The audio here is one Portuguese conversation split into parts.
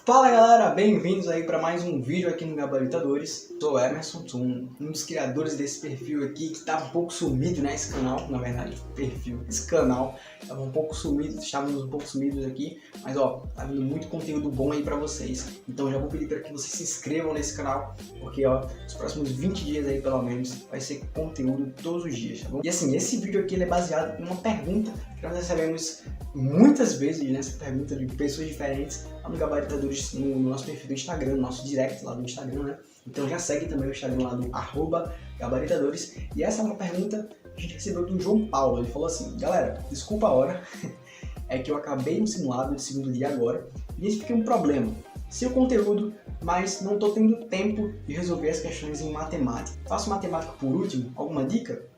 Fala galera, bem-vindos aí para mais um vídeo aqui no Gabaritadores. Sou o Emerson, sou um dos criadores desse perfil aqui que tá um pouco sumido, né? Esse canal, na verdade, esse canal tava um pouco sumido, estávamos um pouco sumidos aqui, mas ó, tá vindo muito conteúdo bom aí para vocês. Então já vou pedir para que vocês se inscrevam nesse canal, porque ó, os próximos 20 dias aí pelo menos vai ser conteúdo todos os dias, tá bom? E assim, esse vídeo aqui ele é baseado em uma pergunta que nós recebemos muitas vezes, nessa pergunta de pessoas diferentes lá no Gabaritadores, no nosso perfil do Instagram, no nosso direct lá do Instagram, né? Então já segue também o Instagram lá do @Gabaritadores. E essa é uma pergunta que a gente recebeu do João Paulo. Ele falou assim: galera, desculpa a hora, é que eu acabei no simulado de segundo dia agora e esse fica um problema. Sei o conteúdo, mas não estou tendo tempo de resolver as questões em matemática. Faço matemática por último? Alguma dica?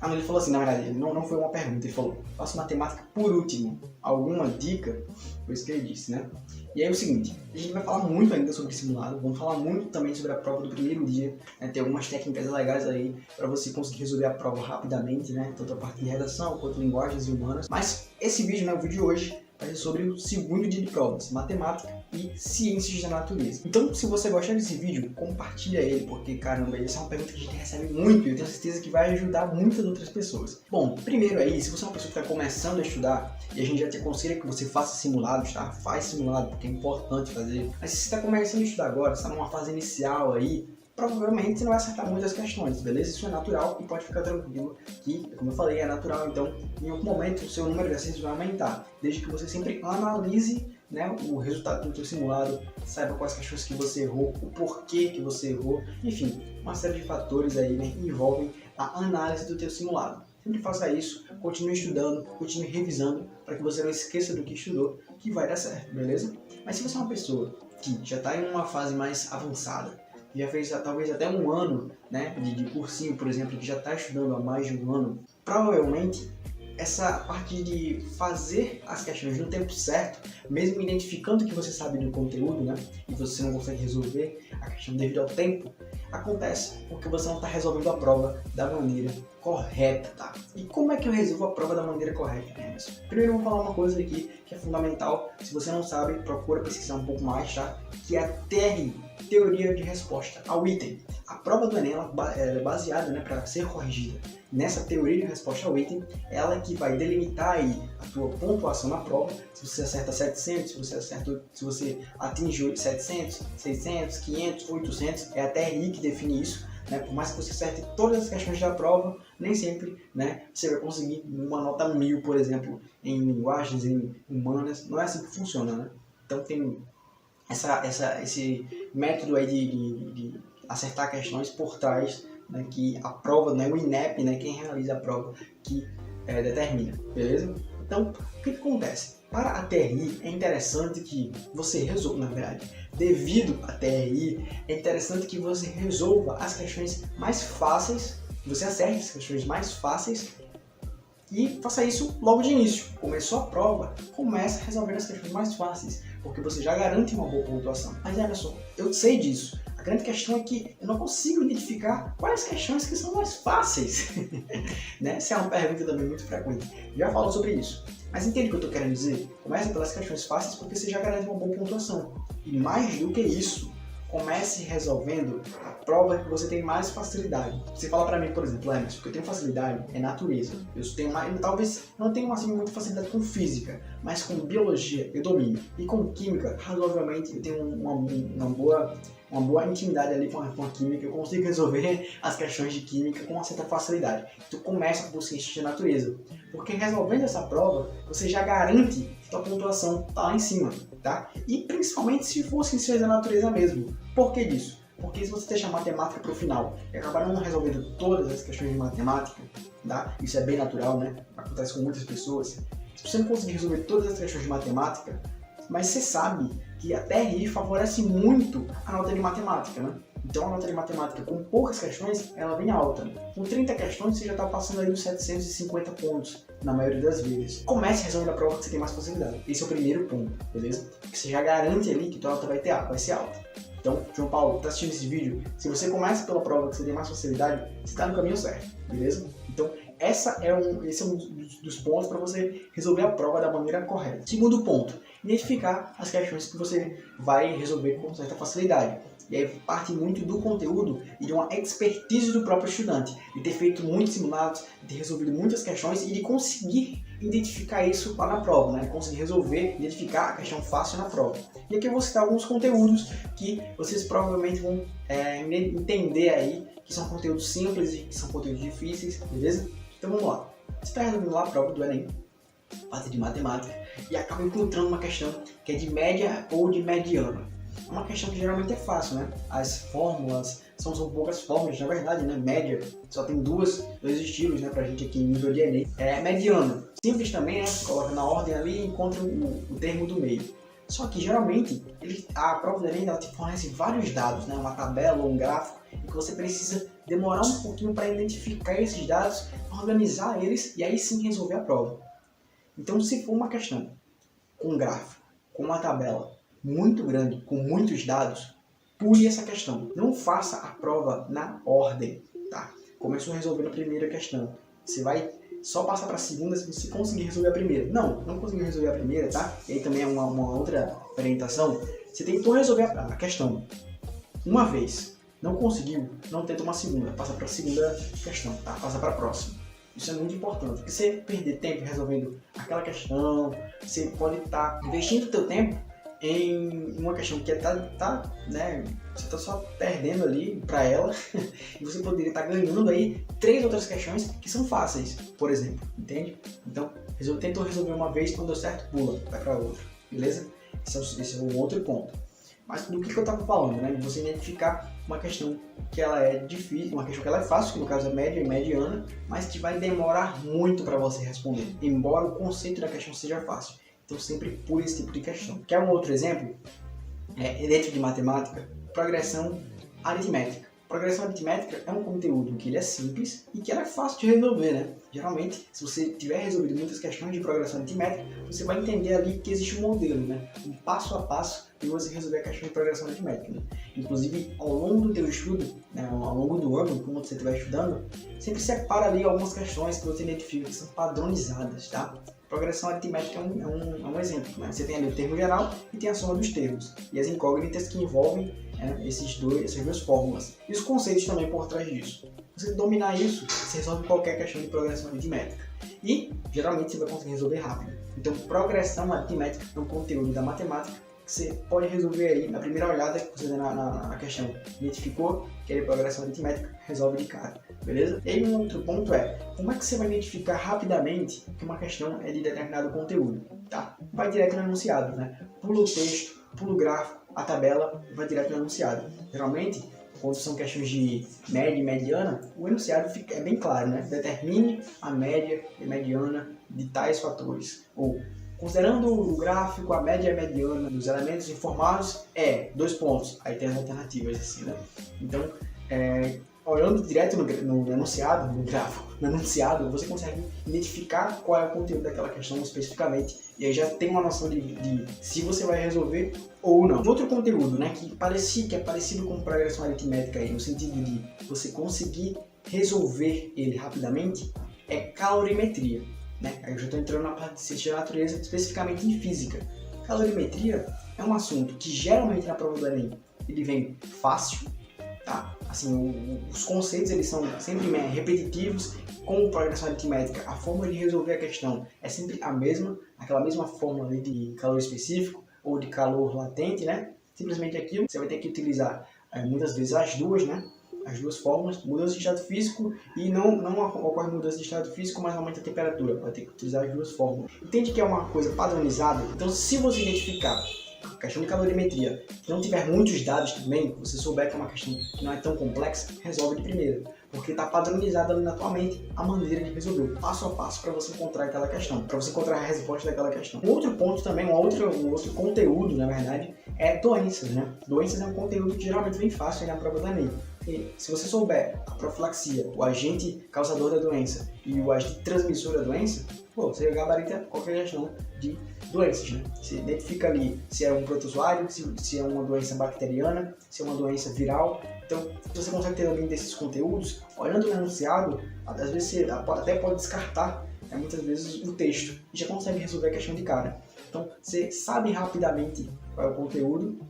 Ah, ele falou assim, na verdade, não foi uma pergunta, ele falou: faço matemática por último, alguma dica? Foi isso que ele disse, né? E aí é o seguinte, a gente vai falar muito ainda sobre simulado, vamos falar muito também sobre a prova do primeiro dia, né? Tem algumas técnicas legais aí para você conseguir resolver a prova rapidamente, né? Tanto a parte de redação quanto linguagens humanas. Mas esse vídeo, né, o vídeo de hoje, vai ser sobre o segundo dia de provas, matemática e ciências da natureza. Então, se você gostar desse vídeo, compartilha ele, porque caramba, essa é uma pergunta que a gente recebe muito e eu tenho certeza que vai ajudar muitas outras pessoas. Bom, primeiro aí, se você é uma pessoa que está começando a estudar, e a gente já te aconselha que você faça simulados, tá? Faz simulado, porque é importante fazer. Mas se você está começando a estudar agora, está numa fase inicial aí, provavelmente você não vai acertar muitas questões, beleza? Isso é natural e pode ficar tranquilo que, como eu falei, é natural, então em algum momento o seu número de acertos vai aumentar, desde que você sempre analise, né, o resultado do seu simulado, saiba quais questões que você errou, o porquê que você errou, enfim, uma série de fatores aí, né, envolvem a análise do teu simulado. Sempre faça isso, continue estudando, continue revisando, para que você não esqueça do que estudou, que vai dar certo, beleza? Mas se você é uma pessoa que já está em uma fase mais avançada, já fez talvez até um ano, né, de cursinho, por exemplo, que já está estudando há mais de um ano, provavelmente essa parte de fazer as questões no tempo certo, mesmo identificando que você sabe do conteúdo, né, e você não consegue resolver a questão devido ao tempo, acontece porque você não está resolvendo a prova da maneira correta, tá? E como é que eu resolvo a prova da maneira correta, Emerson? Primeiro eu vou falar uma coisa aqui que é fundamental, se você não sabe, procura pesquisar um pouco mais, tá? Que é a TRI, Teoria de Resposta ao Item. A prova do Enem é baseada, né, para ser corrigida nessa teoria de resposta ao item, ela que vai delimitar aí a tua pontuação na prova, se você acerta 700, se você atinge 700, 600, 500, 800, é a TRI que define isso, né? Por mais que você acerte todas as questões da prova, nem sempre, né, você vai conseguir uma nota 1000, por exemplo, em linguagens, em humanas, não é assim que funciona, né? Então tem esse método aí de acertar questões por trás, né, que a prova, né, o INEP, né, quem realiza a prova, que determina, beleza? Então, o que acontece? Para a TRI é interessante que você resolva, na verdade, devido à TRI, é interessante que você resolva as questões mais fáceis, que você acerte as questões mais fáceis e faça isso logo de início. Começou a prova, comece resolvendo as questões mais fáceis, porque você já garante uma boa pontuação. Mas Emerson, eu sei disso. A grande questão é que eu não consigo identificar quais questões que são mais fáceis. Né? Essa é uma pergunta também muito frequente. Já falo sobre isso. Mas entende o que eu estou querendo dizer? Comece pelas questões fáceis porque você já garante uma boa pontuação. E mais do que isso, comece resolvendo a prova que você tem mais facilidade. Você fala pra mim, por exemplo, Emerson, porque eu tenho facilidade é natureza. Eu tenho mais, talvez não tenha assim, muita facilidade com física, mas com biologia eu domino. E com química, razoavelmente, eu tenho uma boa intimidade ali com a química, eu consigo resolver as questões de química com uma certa facilidade. Então começa por ciência de natureza, porque resolvendo essa prova, você já garante que a pontuação está lá em cima, tá? E principalmente se for ciência da natureza mesmo. Por que disso? Porque se você deixar a matemática para o final e acabar não resolvendo todas as questões de matemática, tá? Isso é bem natural, né? Acontece com muitas pessoas. Se você não conseguir resolver todas as questões de matemática, mas você sabe que a TRI favorece muito a nota de matemática, né? Então a nota de matemática com poucas questões, ela vem alta. Com 30 questões você já está passando aí uns 750 pontos, na maioria das vezes. Comece resolvendo a prova que você tem mais facilidade. Esse é o primeiro ponto, beleza? Porque você já garante ali que a tua nota vai ser alta. Então, João Paulo, está assistindo esse vídeo? Se você começa pela prova que você tem mais facilidade, você está no caminho certo, beleza? Então, esse é um dos pontos para você resolver a prova da maneira correta. Segundo ponto, identificar as questões que você vai resolver com certa facilidade. E aí parte muito do conteúdo e de uma expertise do próprio estudante, de ter feito muitos simulados, de ter resolvido muitas questões e de conseguir identificar isso lá na prova, né? Conseguir resolver, identificar a questão fácil na prova. E aqui eu vou citar alguns conteúdos que vocês provavelmente vão entender aí, que são conteúdos simples e que são conteúdos difíceis, beleza? Então vamos lá. Você está resolvendo lá a prova do Enem, parte de matemática, e acaba encontrando uma questão que é de média ou de mediana. É uma questão que geralmente é fácil, né? As fórmulas, são poucas fórmulas, na verdade, né? Média, só tem dois estilos, né? Pra gente aqui em nível de Enem. Mediana, simples também, né? Você coloca na ordem ali e encontra o termo do meio. Só que, geralmente, a prova do Enem, ela te fornece vários dados, né? Uma tabela ou um gráfico, em que você precisa demorar um pouquinho para identificar esses dados, organizar eles e aí sim resolver a prova. Então, se for uma questão com um gráfico, com uma tabela muito grande, com muitos dados, pule essa questão. Não faça a prova na ordem, tá? Começou resolvendo a primeira questão. Você vai só passar para a segunda se você conseguir resolver a primeira. Não conseguiu resolver a primeira, tá? E aí também é uma outra orientação. Você tentou resolver a questão uma vez, não conseguiu, não tenta uma segunda, passa para a segunda questão, tá? Passa para a próxima. Isso é muito importante, porque você perder tempo resolvendo aquela questão, você pode estar investindo o seu tempo em uma questão que né, você está só perdendo ali para ela e você poderia estar ganhando aí 3 outras questões que são fáceis, por exemplo, entende? Então, tentou resolver uma vez, quando deu certo, pula, vai para outra, beleza? Esse é um outro ponto. Mas do que eu estava falando, né? De você identificar uma questão que ela é difícil, uma questão que ela é fácil, que no caso é média e mediana, mas que vai demorar muito para você responder, embora o conceito da questão seja fácil. Então sempre pule esse tipo de questão. Quer um outro exemplo? Dentro de matemática, progressão aritmética. Progressão aritmética é um conteúdo que ele é simples e que ela é fácil de resolver, né? Geralmente, se você tiver resolvido muitas questões de progressão aritmética, você vai entender ali que existe um modelo, né? Um passo a passo de você resolver a questão de progressão aritmética, né? Inclusive, ao longo do teu estudo, né? Ao longo do ano, quando você estiver estudando, sempre separa ali algumas questões que você identifica que são padronizadas, tá? Progressão aritmética é um exemplo, né? Você tem ali o termo geral e tem a soma dos termos, e as incógnitas que envolvem essas duas fórmulas. E os conceitos também por trás disso. Você dominar isso, você resolve qualquer questão de progressão aritmética. E, geralmente, você vai conseguir resolver rápido. Então, progressão aritmética é um conteúdo da matemática que você pode resolver aí na primeira olhada que você dá na questão. Identificou que é progressão aritmética, resolve de cara. Beleza? E aí um outro ponto é, como é que você vai identificar rapidamente que uma questão é de determinado conteúdo? Tá? Vai direto no enunciado, né? Pula o texto, pula o gráfico, a tabela, vai direto no enunciado. Geralmente, quando são questões de média e mediana, o enunciado é bem claro, né? Determine a média e mediana de tais fatores. Ou, considerando o gráfico, a média e a mediana dos elementos informados, 2 pontos. Aí tem as alternativas, assim, né? Então, olhando direto no enunciado, no gráfico, no enunciado, você consegue identificar qual é o conteúdo daquela questão especificamente e aí já tem uma noção de se você vai resolver ou não. Outro conteúdo, né, que é parecido com progressão aritmética aí, no sentido de você conseguir resolver ele rapidamente, é calorimetria, né? Aí eu já estou entrando na parte de ciência da natureza, especificamente em física. Calorimetria é um assunto que geralmente na prova do Enem ele vem fácil, tá? Assim, os conceitos eles são sempre repetitivos. Com progressão aritmética, a forma de resolver a questão é sempre a mesma, aquela mesma fórmula ali de calor específico ou de calor latente, né? Simplesmente aquilo, você vai ter que utilizar muitas vezes as duas, né? As duas fórmulas, mudança de estado físico e não ocorre mudança de estado físico, mas aumenta a temperatura, vai ter que utilizar as duas fórmulas. Entende que é uma coisa padronizada? Então, se você identificar a questão de calorimetria, que não tiver muitos dados também, você souber que é uma questão que não é tão complexa, resolve de primeira. Porque está padronizado ali na tua mente a maneira de resolver, o passo a passo para você encontrar aquela questão, para você encontrar a resposta daquela questão. Um outro ponto também, um outro conteúdo, na verdade, é doenças, né? Doenças é um conteúdo que geralmente vem fácil na prova do Enem. E se você souber a profilaxia, o agente causador da doença e o agente transmissor da doença, você gabarita qualquer questão de doenças, né? Você identifica ali se é um protozoário, se é uma doença bacteriana, se é uma doença viral. Então, se você consegue ter alguém desses conteúdos, olhando o enunciado, às vezes você até pode descartar muitas vezes o texto e já consegue resolver a questão de cara. Então, você sabe rapidamente qual é o conteúdo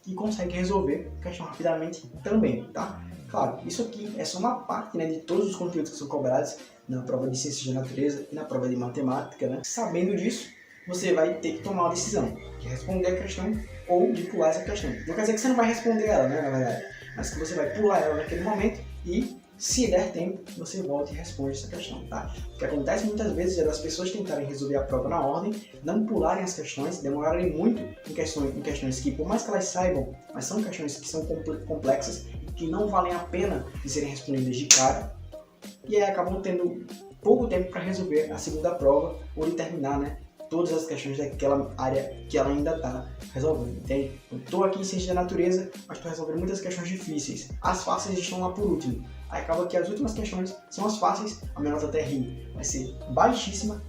e consegue resolver a questão rapidamente também, tá? Claro, isso aqui é só uma parte, né, de todos os conteúdos que são cobrados na prova de Ciências da Natureza e na prova de Matemática, né? Sabendo disso, você vai ter que tomar uma decisão, de responder a questão ou de pular essa questão. Não quer dizer que você não vai responder ela, né, na verdade, mas que você vai pular ela naquele momento e, se der tempo, você volta e responde essa questão, tá? O que acontece muitas vezes é das pessoas tentarem resolver a prova na ordem, não pularem as questões, demorarem muito em questões que, por mais que elas saibam, mas são questões que são complexas e que não valem a pena de serem respondidas de cara, e aí acabam tendo pouco tempo para resolver a segunda prova ou de terminar, né, todas as questões daquela área que ela ainda está resolvendo, entende? Eu estou aqui em Ciência da Natureza, mas estou resolvendo muitas questões difíceis. As fáceis estão lá por último. Aí acaba que as últimas questões são as fáceis, a minha nota até vai ser baixíssima.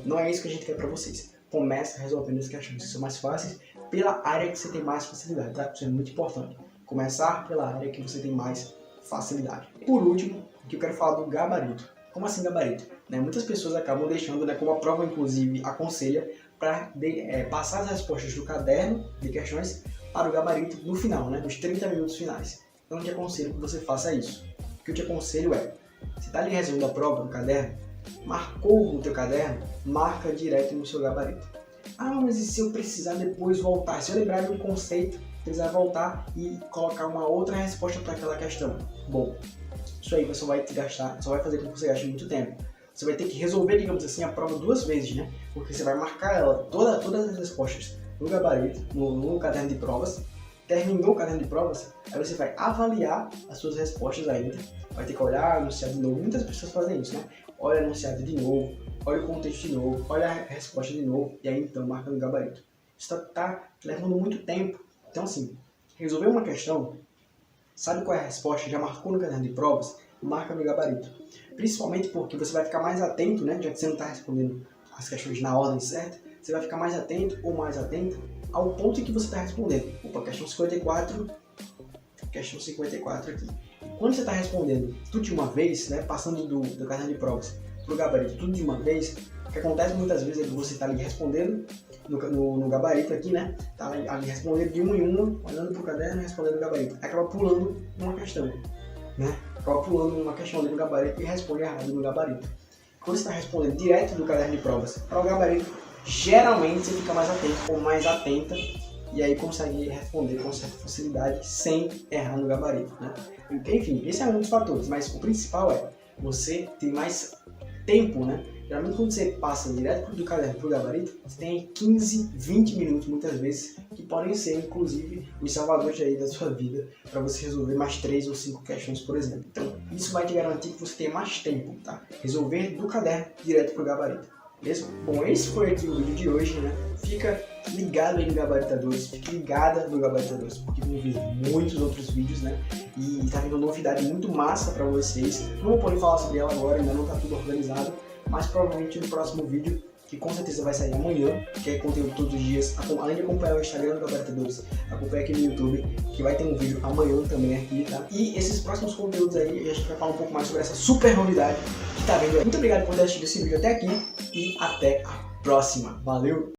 Não é isso que a gente quer para vocês. Comece resolvendo as questões que são mais fáceis pela área que você tem mais facilidade, tá? Isso é muito importante. Começar pela área que você tem mais facilidade. Por último, aqui eu quero falar do gabarito. Como assim gabarito? Muitas pessoas acabam deixando, como a prova inclusive aconselha, para passar as respostas do caderno de questões para o gabarito no final, nos 30 minutos finais. Então eu te aconselho que você faça isso. O que eu te aconselho é, você está ali resumindo a prova no caderno, marcou no teu caderno, marca direto no seu gabarito. Ah, mas e se eu precisar depois voltar? Se eu lembrar de um conceito, precisar voltar e colocar uma outra resposta para aquela questão? Bom, isso aí só vai fazer com que você gaste muito tempo. Você vai ter que resolver, digamos assim, a prova 2 vezes, né? Porque você vai marcar ela, todas as respostas no gabarito, no caderno de provas. Terminou o caderno de provas, aí você vai avaliar as suas respostas ainda. Vai ter que olhar o enunciado de novo. Muitas pessoas fazem isso, né? Olha o enunciado de novo, olha o contexto de novo, olha a resposta de novo, e aí então marca no gabarito. Isso tá levando muito tempo. Então assim, resolver uma questão, sabe qual é a resposta, já marcou no caderno de provas, marca no gabarito. Principalmente porque você vai ficar mais atento, né? Já que você não está respondendo as questões na ordem certa, você vai ficar mais atento ou mais atento ao ponto em que você está respondendo. Opa, questão 54 aqui. Quando você está respondendo tudo de uma vez, passando do caderno de provas para o gabarito tudo de uma vez, o que acontece muitas vezes é que você está ali respondendo no gabarito aqui, Tá ali respondendo de uma em uma, olhando para o caderno e respondendo no gabarito. Acaba pulando uma questão, Acaba pulando uma questão ali no gabarito e responde errado no gabarito. Quando você está respondendo direto do caderno de provas para o gabarito, geralmente você fica mais atento ou mais atenta e aí consegue responder com certa facilidade sem errar no gabarito, Enfim, esse é um dos fatores, mas o principal é você ter mais tempo, Geralmente quando você passa direto do caderno para o gabarito, você tem 15, 20 minutos muitas vezes, que podem ser inclusive os salvadores aí da sua vida, para você resolver mais 3 ou 5 questões, por exemplo. Então isso vai te garantir que você tenha mais tempo, Resolver do caderno direto para o gabarito. Beleza? Bom, esse foi aqui o vídeo de hoje, Fica ligado aí no Gabaritadores, fique ligada no Gabaritadores, porque vão vir muitos outros vídeos, E tá vindo novidade muito massa para vocês. Não vou poder falar sobre ela agora, ainda não tá tudo organizado, mas provavelmente no próximo vídeo, que com certeza vai sair amanhã, que é conteúdo todos os dias, além de acompanhar o Instagram do Gabaritadores, acompanha aqui no YouTube, que vai ter um vídeo amanhã também aqui, E esses próximos conteúdos aí, a gente vai falar um pouco mais sobre essa super novidade que tá vindo aí. Muito obrigado por ter assistido esse vídeo até aqui e até a próxima. Valeu!